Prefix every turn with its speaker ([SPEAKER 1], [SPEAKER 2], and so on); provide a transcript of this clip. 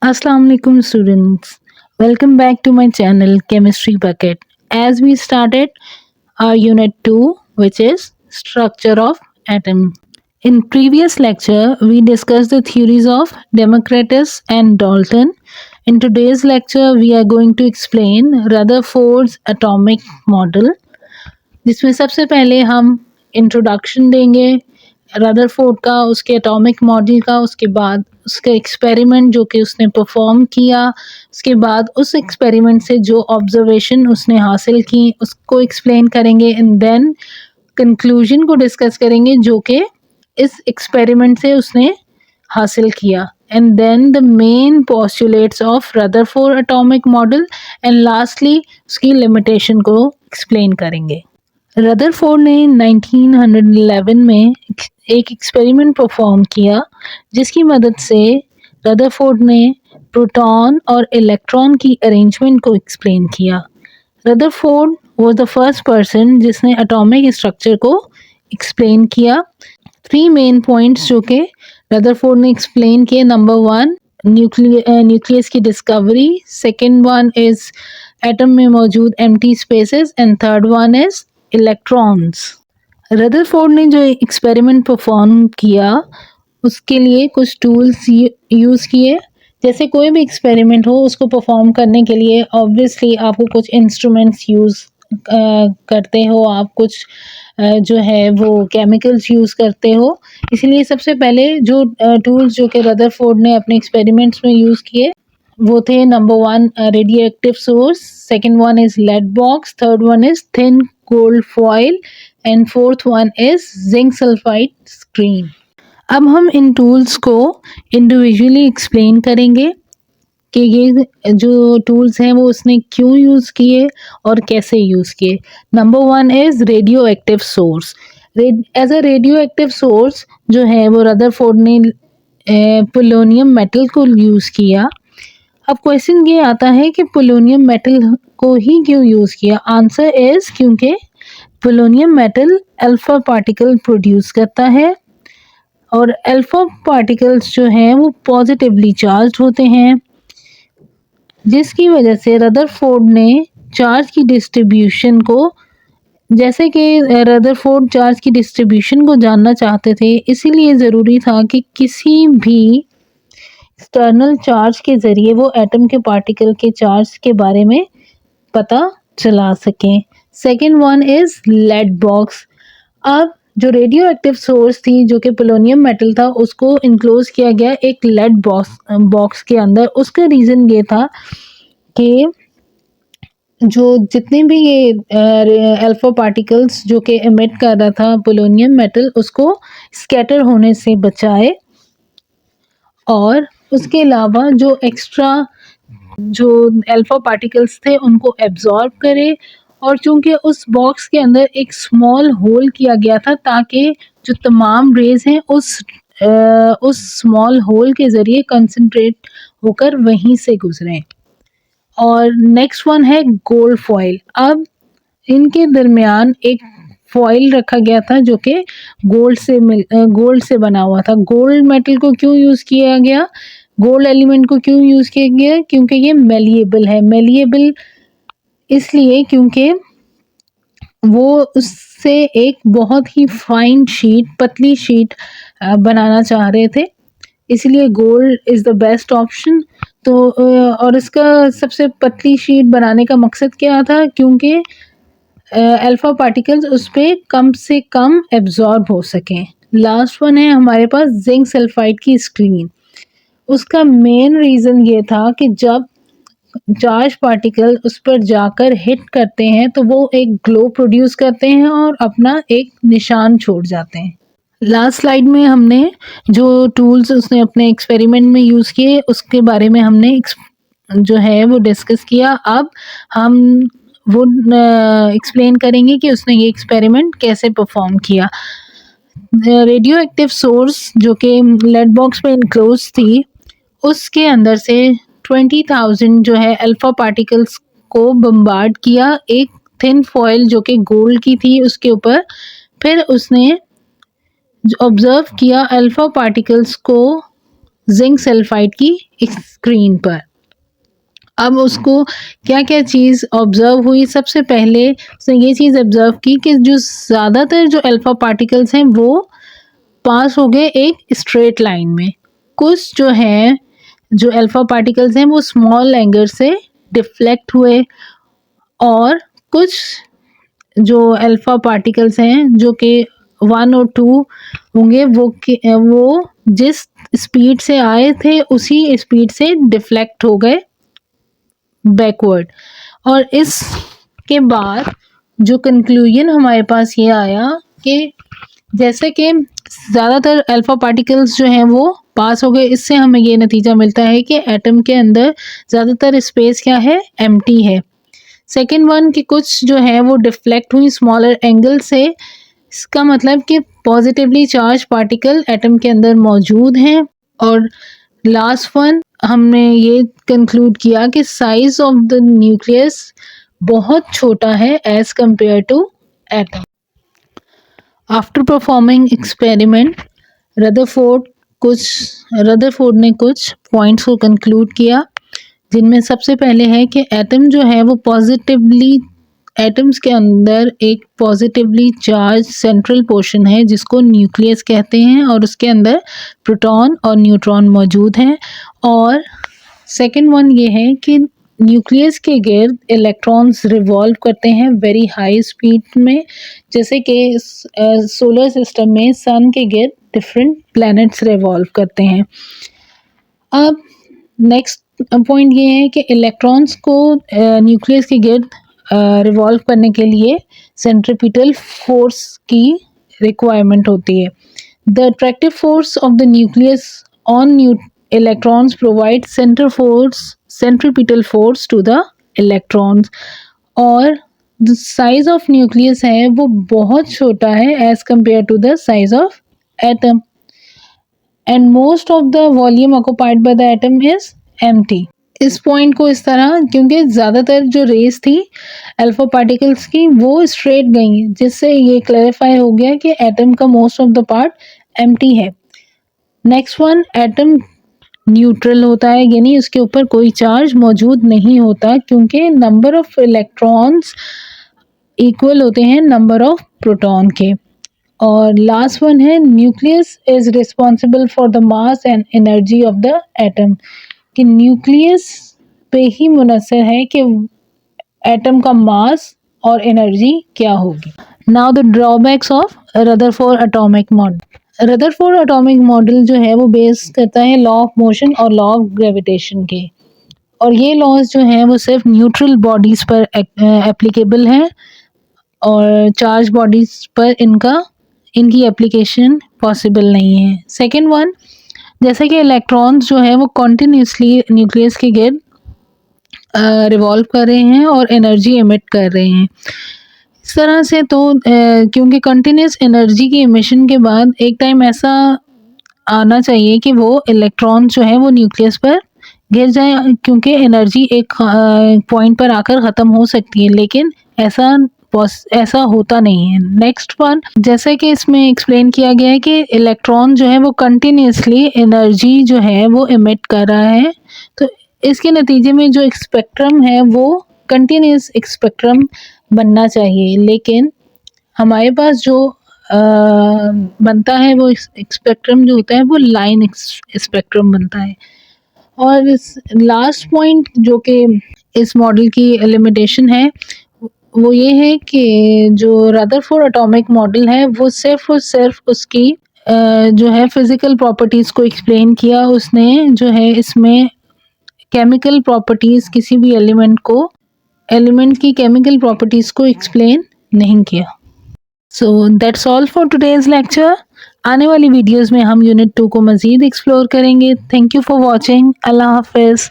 [SPEAKER 1] Assalamu alaikum students. Welcome back to my channel Chemistry Bucket. As we started our unit 2 which is structure of atom. In previous lecture we discussed the theories of Democritus and Dalton. In today's lecture we are going to explain Rutherford's atomic model जिसमें सबसे पहले हम introduction देंगे Rutherford का, उसके atomic model का, उसके बाद उसका एक्सपेरिमेंट जो कि उसने परफॉर्म किया, उसके बाद उस एक्सपेरिमेंट से जो ऑब्जर्वेशन उसने हासिल की उसको एक्सप्लेन करेंगे एंड देन कंक्लूजन को डिस्कस करेंगे जो कि इस एक्सपेरिमेंट से उसने हासिल किया and then the main postulates of Rutherford atomic model and lastly उसकी लिमिटेशन को एक्सप्लेन करेंगे। रदरफोर्ड ने 1911 में एक एक्सपेरिमेंट परफॉर्म किया जिसकी मदद से रदरफोर्ड ने प्रोटॉन और इलेक्ट्रॉन की अरेंजमेंट को एक्सप्लेन किया। Rutherford was the first person जिसने एटॉमिक स्ट्रक्चर को एक्सप्लेन किया। 3 मेन पॉइंट्स जो कि रदरफोर्ड ने एक्सप्लेन किए, नंबर 1 न्यूक्लियस की discovery, second one is atom में मौजूद empty spaces and third one is electrons. Rutherford ने जो एक्सपेरिमेंट परफॉर्म किया उसके लिए कुछ टूल्स यूज़ किए। जैसे कोई भी एक्सपेरिमेंट हो उसको परफॉर्म करने के लिए ऑब्वियसली आपको कुछ इंस्ट्रूमेंट्स यूज़ करते हो, आप कुछ जो है वो केमिकल्स यूज़ करते हो। इसलिए सबसे पहले जो टूल्स जो कि रदरफोर्ड ने अपने एक्सपेरिमेंट्स में यूज़ किए वो थे, number 1 radio active source, second one is lead box, third one is thin gold foil and fourth one is zinc sulphide screen. अब हम इन टूल्स को इंडिविजुअली एक्सप्लेन करेंगे कि ये जो टूल्स हैं वो उसने क्यों यूज़ किए और कैसे यूज़ किए। Number 1 is radio active source. As a radio active source जो है वो रदरफोर्ड ने पोलोनियम मेटल को यूज़ किया। अब क्वेश्चन ये आता है कि पोलोनियम मेटल को ही क्यों यूज़ किया। आंसर इज़ क्योंकि polonium metal alpha particle produce करता है और अल्फ़ा पार्टिकल्स जो हैं वो पॉजिटिवली चार्ज होते हैं, जिसकी वजह से रदरफोर्ड ने चार्ज की डिस्ट्रीब्यूशन को, जैसे कि रदरफोर्ड चार्ज की डिस्ट्रीब्यूशन को जानना चाहते थे, इसीलिए ज़रूरी था कि किसी भी एक्सटर्नल चार्ज के ज़रिए वो एटम के पार्टिकल के चार्ज के बारे में पता चला सकें। Second one is lead box. अब जो रेडियो एक्टिव सोर्स थी जो कि पोलोनियम मेटल था उसको इनक्लोज किया गया एक लेड बॉक्स के अंदर। उसका रीज़न ये था कि जो जितने भी ये अल्फा पार्टिकल्स जो कि एमिट कर रहा था पोलोनियम मेटल उसको स्कैटर होने से बचाए और उसके अलावा जो एक्स्ट्रा जो अल्फा पार्टिकल्स थे उनको एब्जॉर्ब करे। और चूंकि उस बॉक्स के अंदर एक स्मॉल होल किया गया था ताकि जो तमाम रेज हैं उस स्मॉल होल के ज़रिए कंसंट्रेट होकर वहीं से गुजरें। और नेक्स्ट वन है गोल्ड फॉइल। अब इनके दरमियान एक फॉइल रखा गया था जो कि गोल्ड से बना हुआ था। गोल्ड मेटल को क्यों यूज़ किया गया, गोल्ड एलिमेंट को क्यों यूज़ किया गया, क्योंकि ये मेलिएबल है। मेलिएबल इसलिए क्योंकि वो उससे एक बहुत ही फाइन शीट, पतली शीट बनाना चाह रहे थे, इसलिए gold is the best option. तो और इसका सबसे पतली शीट बनाने का मकसद क्या था, क्योंकि अल्फ़ा पार्टिकल्स उस पर कम से कम एब्जॉर्ब हो सकें। लास्ट वन है हमारे पास जिंक सल्फाइड की स्क्रीन। उसका मेन रीज़न ये था कि जब चार्ज पार्टिकल उस पर जाकर हिट करते हैं तो वो एक ग्लो प्रोड्यूस करते हैं और अपना एक निशान छोड़ जाते हैं। लास्ट स्लाइड में हमने जो टूल्स उसने अपने एक्सपेरिमेंट में यूज़ किए उसके बारे में हमने जो है वो डिस्कस किया। अब हम वो एक्सप्लेन करेंगे कि उसने ये एक्सपेरिमेंट कैसे परफॉर्म किया। रेडियो एक्टिव सोर्स जो कि लेड बॉक्स में इनक्लोज थी उसके अंदर से 20,000 जो है अल्फ़ा पार्टिकल्स को बम्बार्ड किया एक थिन फॉइल जो कि गोल्ड की थी उसके ऊपर। फिर उसने ऑब्ज़र्व किया अल्फ़ा पार्टिकल्स को जिंक सल्फाइड की स्क्रीन पर। अब उसको क्या क्या चीज़ ऑब्जर्व हुई, सबसे पहले उसने ये चीज़ ऑब्जर्व की कि जो ज़्यादातर जो अल्फ़ा पार्टिकल्स हैं वो पास हो गए एक स्ट्रेट लाइन में। कुछ जो हैं जो अल्फ़ा पार्टिकल्स हैं वो स्मॉल एंगल से डिफ्लेक्ट हुए, और कुछ जो अल्फ़ा पार्टिकल्स हैं जो कि 1 और 2 होंगे वो जिस स्पीड से आए थे उसी स्पीड से डिफ्लेक्ट हो गए बैकवर्ड। और इसके बाद जो कंक्लूजन हमारे पास ये आया कि जैसे कि ज़्यादातर अल्फ़ा पार्टिकल्स जो हैं वो पास हो गए, इससे हमें ये नतीजा मिलता है कि एटम के अंदर ज़्यादातर स्पेस क्या है, एम्प्टी है। सेकेंड वन कि कुछ जो है वो डिफ्लेक्ट हुई स्मॉलर एंगल से, इसका मतलब कि पॉजिटिवली चार्ज पार्टिकल एटम के अंदर मौजूद हैं। और लास्ट वन हमने ये कंक्लूड किया कि साइज ऑफ द न्यूक्लियस बहुत छोटा है as compare to atom. After performing experiment Rutherford ने कुछ पॉइंट्स को कंक्लूड किया, जिनमें सबसे पहले है कि एटम जो है वो एटम्स के अंदर एक पॉजिटिवली चार्ज सेंट्रल पोर्शन है जिसको न्यूक्लियस कहते हैं, और उसके अंदर प्रोटॉन और न्यूट्रॉन मौजूद हैं। और सेकंड वन ये है कि न्यूक्लियस के गिर्द इलेक्ट्रॉन्स रिवॉल्व करते हैं वेरी हाई स्पीड में, जैसे कि सोलर सिस्टम में सन के गिर्द डिफरेंट प्लैनेट्स रिवॉल्व करते हैं। अब नेक्स्ट पॉइंट ये है कि इलेक्ट्रॉन्स को न्यूक्लियस के गिर्द रिवॉल्व करने के लिए सेंट्रीपिटल फोर्स की रिक्वायरमेंट होती है। The attractive force of the nucleus on electrons provide centripetal force to the electrons, और the size of nucleus है वो बहुत छोटा है as compared to the size of atom, and most of the volume occupied by the atom is empty। इस point को इस तरह, क्योंकि ज़्यादातर जो रेस थी अल्फा पार्टिकल्स की वो स्ट्रेट गई, जिससे ये क्लैरिफाई हो गया कि एटम का most of the part empty है। नेक्स्ट वन, एटम न्यूट्रल होता है, यानी उसके ऊपर कोई चार्ज मौजूद नहीं होता, क्योंकि नंबर ऑफ इलेक्ट्रॉन्स इक्वल होते हैं नंबर ऑफ प्रोटॉन के। और लास्ट वन है, nucleus is responsible for the mass and energy of the atom, कि न्यूक्लियस पे ही मुनसर है कि एटम का मास और एनर्जी क्या होगी। Now the drawbacks of Rutherford atomic model. Rutherford atomic model जो है वो बेस करता है लॉ ऑफ मोशन और लॉ ऑफ ग्रेविटेशन के, और ये लॉज जो हैं वो सिर्फ न्यूट्रल बॉडीज़ पर एप्लीकेबल हैं, और चार्ज बॉडीज़ पर इनकी एप्लीकेशन पॉसिबल नहीं है। सेकेंड वन, जैसे कि इलेक्ट्रॉन्स जो है वो कॉन्टीन्यूसली न्यूक्लियस के गिर्द रिवॉल्व कर रहे हैं और एनर्जी एमिट कर रहे हैं। इस तरह से तो क्योंकि कंटिन्यूस एनर्जी की एमिशन के बाद एक टाइम ऐसा आना चाहिए कि वो इलेक्ट्रॉन जो है वो न्यूक्लियस पर गिर जाए, क्योंकि एनर्जी एक पॉइंट पर आकर ख़त्म हो सकती है, लेकिन ऐसा होता नहीं है। नेक्स्ट वन, जैसे कि इसमें एक्सप्लेन किया गया है कि इलेक्ट्रॉन जो है वो कंटिन्यूसली एनर्जी जो है वो एमिट कर रहा है, तो इसके नतीजे में जो स्पेक्ट्रम है वो कंटिन्यूस स्पेक्ट्रम बनना चाहिए, लेकिन हमारे पास जो बनता है वो स्पेक्ट्रम जो होता है वो लाइन स्पेक्ट्रम बनता है। और इस लास्ट पॉइंट जो कि इस मॉडल की लिमिटेशन है वो ये है कि जो रदरफोर्ड एटॉमिक मॉडल है वो सिर्फ और सिर्फ उसकी जो है फिज़िकल प्रॉपर्टीज़ को एक्सप्लेन किया, उसने जो है इसमें केमिकल प्रॉपर्टीज़ किसी भी एलिमेंट की केमिकल प्रॉपर्टीज़ को एक्सप्लेन नहीं किया। So that's all for today's lecture. आने वाली वीडियोज़ में हम यूनिट 2 को मज़ीद एक्सप्लोर करेंगे। Thank you for watching. अल्लाह हाफिज़।